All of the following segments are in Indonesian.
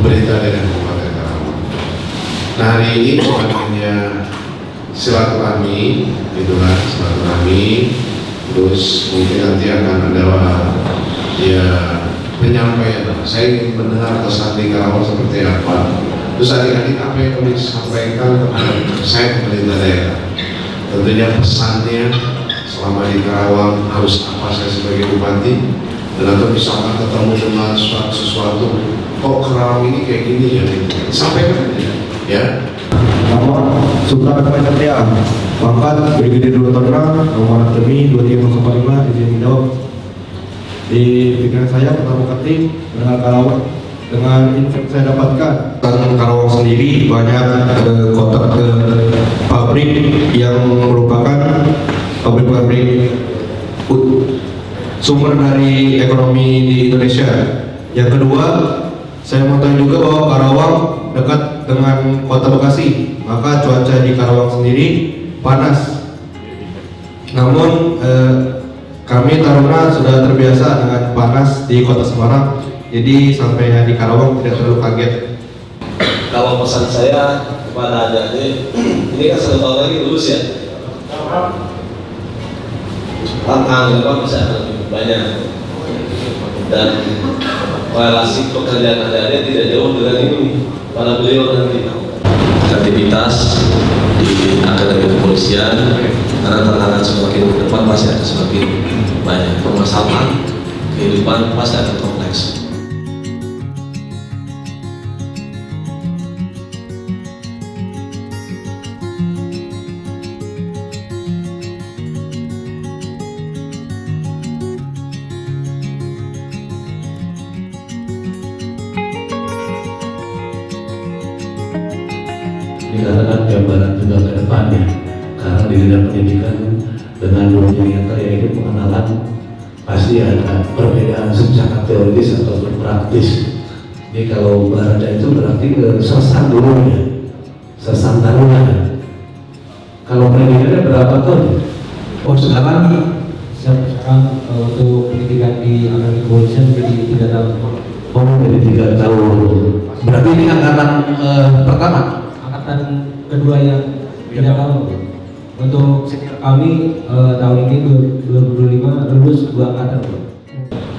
pemerintah daerah Kabupaten Karawang. Nah, hari ini bukan hanya silaturahmi, gitu kan, silaturahmi, terus mungkin nanti akan ada ya penyampaian. Saya ingin mendengar kesan di Karawang seperti apa. Terus adik-adik apa yang kami sampaikan kepada saya pemerintah daerah. Tentunya pesannya selama di Karawang harus apa saya sebagai bupati, dan atau misalkan ketemu dengan sesuatu, kok Karawang ini kayak gini ya, sampaikan aja, ya. Nama Sultan Satria, pangkat Brigadir 2 Taruna, nomor akademi 2305 di Jendau. Di pikiran saya pertama kali mengenal Karawang dengan info saya dapatkan tentang Karawang sendiri banyak kotak pabrik yang merupakan pabrik-pabrik sumber dari ekonomi di Indonesia. Yang kedua, saya mau tahu juga bahwa Karawang dekat dengan kota Bekasi, maka cuaca di Karawang sendiri panas. Namun kami Taruna sudah terbiasa dengan panas di kota Semarang, jadi sampai di Karawang tidak terlalu kaget. Kalau pesan saya kepada adik-adik, ini kan 1 tahun lagi lulus ya. Tantangan depan bisa lebih banyak, dan relasi pekerjaan adik-adik tidak jauh dengan ini pada beliau nanti. Aktivitas di akademi kepolisian, karena tantangan semakin ke depan pasti akan semakin banyak, permasalahan kehidupan pasti akan kompleks. Dikatakan gambaran juga ke depannya, karena di bidang pendidikan dengan dunia nyata yaitu pengenalan pasti ada perbedaan secara teoritis ataupun praktis. Jadi kalau Barada itu berarti sersan dulu ya, sersan taruna kan. Kalau pendidikannya berapa tahun? Oh sekarang untuk pendidikan di akademi kepolisian jadi 3 tahun. Oh jadi 3 tahun. Berarti ini angkatan pertama. Angkatan kedua yang 3 tahun. Untuk senior kami tahun ini 2025 lulus 2 angkatan.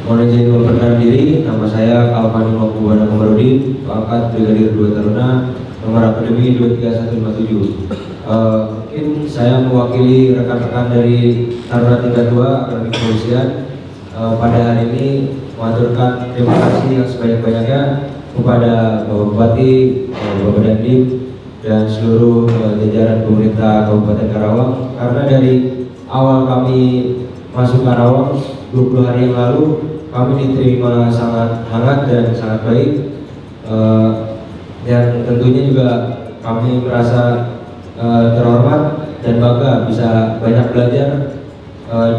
Mohon izin memperkenalkan diri, nama saya Alfani Mabuana Komarudin, pangkat Brigadir 2 Taruna, nomor akademi 23157. Mungkin saya mewakili rekan-rekan dari Taruna tingkat 2 akademi kepolisian pada hari ini mengaturkan terima kasih yang sebanyak-banyaknya kepada Bapak Bupati, Bapak Dandim, dan seluruh jajaran pemerintah Kabupaten Karawang, karena dari awal kami masuk Karawang 20 hari yang lalu kami diterima sangat hangat dan sangat baik, dan tentunya juga kami merasa terhormat dan bangga bisa banyak belajar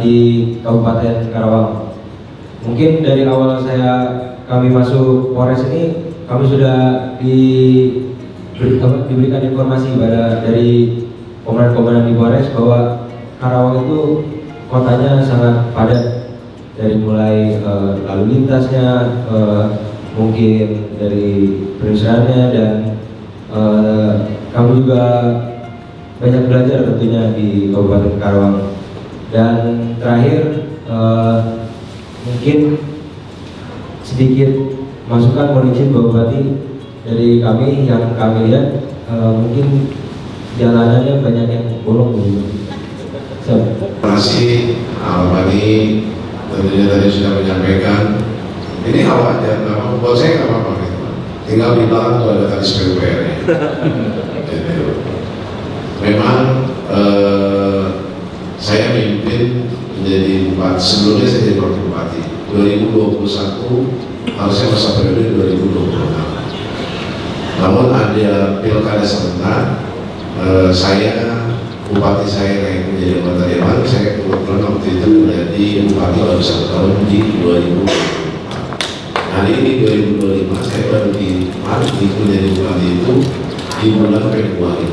di Kabupaten Karawang. Mungkin dari awal kami masuk Polres ini, kami sudah diberikan informasi dari komandan-komandan di Polres bahwa Karawang itu kotanya sangat padat, dari mulai lalu lintasnya, mungkin dari perindustriannya, dan kami juga banyak belajar tentunya di Kabupaten Karawang. Dan terakhir mungkin sedikit masukan mohon izin Bapak Bupati dari kami yang kami lihat, mungkin jalanannya banyak yang bolong begitu. Terima kasih Alfani, tentunya tadi sudah menyampaikan. Ini awal aja, buat saya nggak apa-apa gitu. Tinggal bilang tuh ada tadi PUPR ya. Memang saya mimpin menjadi bupati, sebelumnya saya jadi wakil bupati 2021, harusnya masa periode 2026. Namun ada pilkada serentak, bupati saya naik menjadi anggota dewan, saya kebetulan waktu itu menjadi bupati baru 1 tahun di 2024. Hari ini 2025 saya baru dilantik menjadi bupati itu di bulan Februari.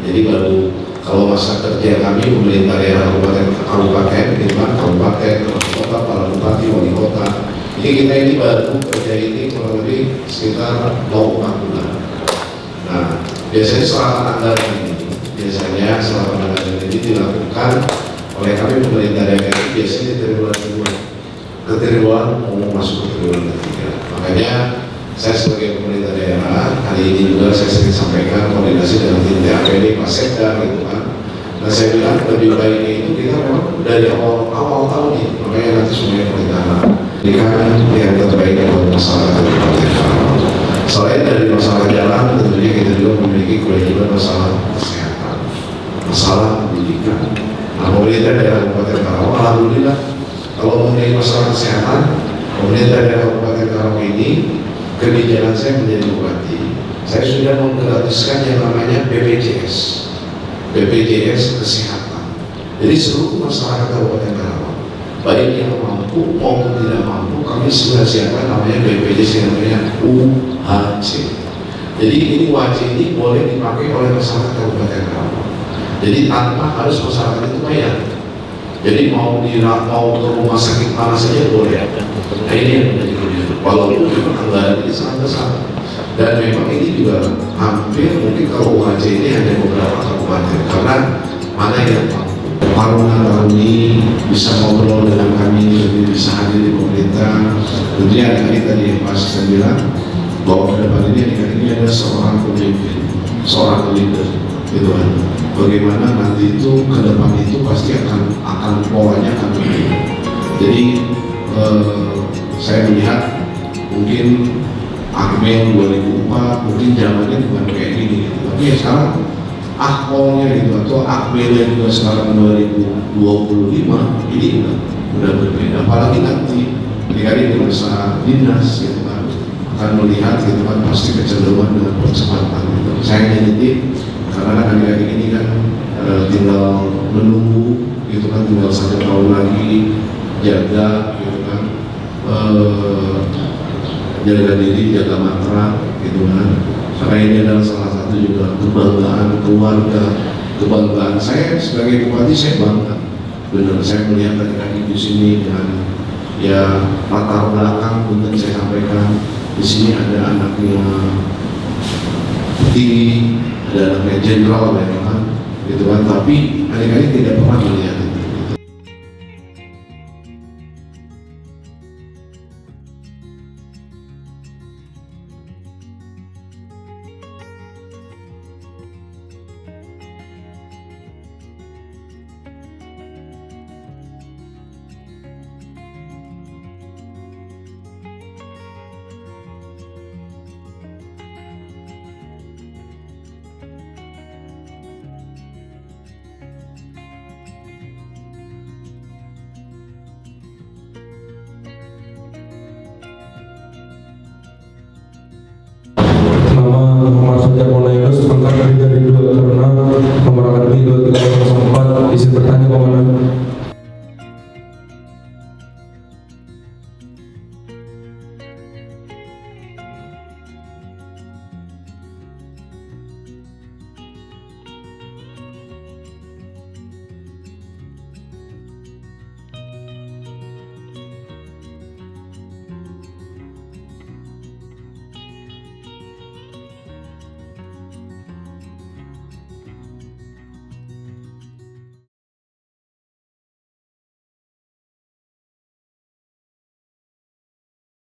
Jadi baru, kalau masa kerja kami pemerintah daerah kabupaten, kota, para bupati, wali kota Jadi kita ini baru kerja ini kurang lebih sekitar 4 bulan. Nah, biasanya selatan anggaran ini dilakukan oleh kami pemerintah daerah, biasanya di triwulan kedua, ke triwulan mau masuk ke triwulan ketiga. Makanya saya sebagai pemerintah daerah hari ini juga saya sering sampaikan koordinasi dengan tim TAPD, Pak Sekda gitu kan. Nah saya bilang lebih baiknya itu kita memang dari awal tahun nih, makanya nanti semuanya pemerintahan berikan yang terbaik buat masyarakat Kabupaten Karawang. Selain dari masalah jalan, tentunya kita juga memiliki kewajiban masalah kesehatan, masalah pendidikan. Nah, pemerintah daerah Kabupaten Karawang, alhamdulillah, kalau mengenai masalah kesehatan, pemerintah daerah Kabupaten Karawang ini, kebijakan saya menjadi bupati, saya sudah menggratiskan yang namanya BPJS kesehatan. Jadi seluruh masyarakat Kabupaten Karawang, baik yang mampu maupun tidak mampu, kami sudah siapkan namanya BPJS yang namanya UHC. Jadi ini UHC ini boleh dipakai oleh masyarakat Kabupaten Karawang. Jadi tanpa harus masyarakat itu bayar. Jadi mau ke rumah sakit mana saja boleh. Nah ini yang menjadi kebijakan. Walaupun memang anggaran ini sangat besar. Dan memang ini juga hampir mungkin kalau UHC ini hanya beberapa kabupaten. Karena mana yang mampu. Taruna-taruni bisa ngobrol dengan kami, lebih bisa hadir di pemerintah. Tentunya adik-adik tadi yang Pak Asisten bilang bahwa ke depan ini adik-adik ini adalah seorang pemimpin, seorang leader, gitu kan. Bagaimana nanti itu ke depan itu pasti akan polanya akan berbeda. Jadi saya melihat mungkin Akmil 2004 mungkin zamannya bukan kayak gini, gitu. Tapi ya sekarang Akpolnya gitu atau Akmilnya juga sekarang 2025 ini udah berbeda. Apalagi nanti adik-adik di masa dinas gitu kan akan melihat gitu kan pasti kecenderungan dengan percepatan gitu. Saya nitip karena adik-adik ini kan tinggal menunggu gitu kan, tinggal 1 tahun lagi jaga gitu kan, jaga diri, jaga mantra gitu kan. Karena ini adalah salah satu juga kebanggaan keluarga, kebanggaan saya sebagai bupati. Saya bangga, benar. Saya melihat adik-adik di sini dengan ya latar belakang, mungkin saya sampaikan di sini ada anaknya tinggi, ada anaknya jenderal ya kan, gitu kan. Tapi adik-adik tidak pernah melihat itu. Nama Muhammad Fajar Monaikus, pangkat Brigadir 2 Taruna, nomor akademi 2304. Izin bertanya, Komandan.